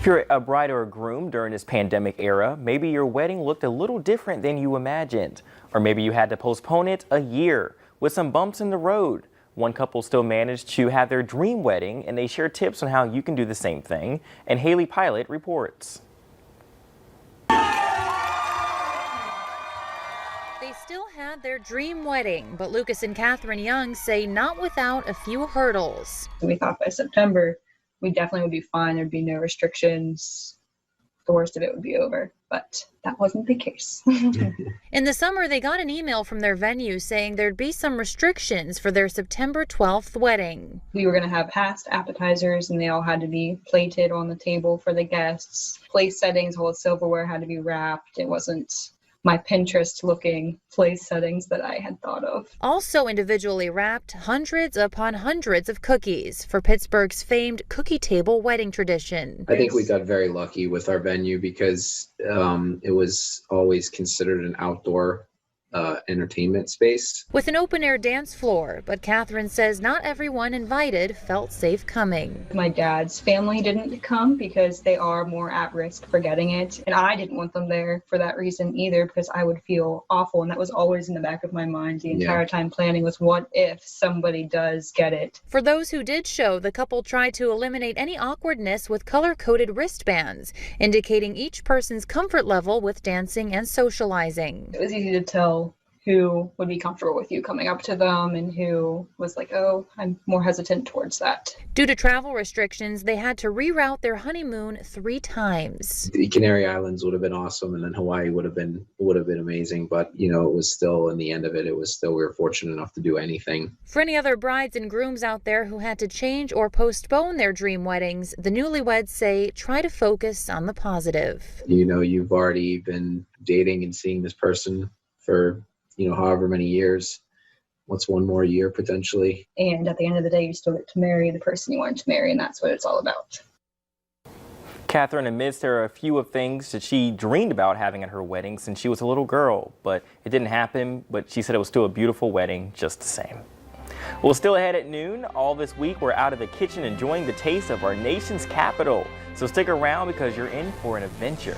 If you're a bride or a groom during this pandemic era, maybe your wedding looked a little different than you imagined. Or maybe you had to postpone it a year with some bumps in the road. One couple still managed to have their dream wedding, and they share tips on how you can do the same thing. And Haley Pilot reports. They still had their dream wedding, but Lucas and Catherine Young say not without a few hurdles. We thought by September we definitely would be fine. There'd be no restrictions. The worst of it would be over, but that wasn't the case. In the summer, they got an email from their venue saying there'd be some restrictions for their September 12th wedding. We were going to have past appetizers, and they all had to be plated on the table for the guests. Place settings, all the silverware had to be wrapped. It wasn't my Pinterest-looking place settings that I had thought of. Also individually wrapped, hundreds upon hundreds of cookies for Pittsburgh's famed cookie table wedding tradition. I think we got very lucky with our venue because it was always considered an outdoor entertainment space. With an open-air dance floor, but Catherine says not everyone invited felt safe coming. My dad's family didn't come because they are more at risk for getting it, and I didn't want them there for that reason either, because I would feel awful, and that was always in the back of my mind the entire time planning was, what if somebody does get it? For those who did show, the couple tried to eliminate any awkwardness with color-coded wristbands, indicating each person's comfort level with dancing and socializing. It was easy to tell who would be comfortable with you coming up to them and who was like, oh, I'm more hesitant towards that. Due to travel restrictions, they had to reroute their honeymoon 3 times. The Canary Islands would have been awesome, and then Hawaii would have been amazing, but it was still, in the end of it, we were fortunate enough to do anything. For any other brides and grooms out there who had to change or postpone their dream weddings, the newlyweds say try to focus on the positive. You've already been dating and seeing this person for however many years. What's one more year potentially? And at the end of the day, you still get to marry the person you wanted to marry, and that's what it's all about. Catherine admits there are a few of things that she dreamed about having at her wedding since she was a little girl, but it didn't happen. But she said it was still a beautiful wedding just the same. Well, still ahead at noon, all this week we're out of the kitchen enjoying the taste of our nation's capital. So stick around because you're in for an adventure.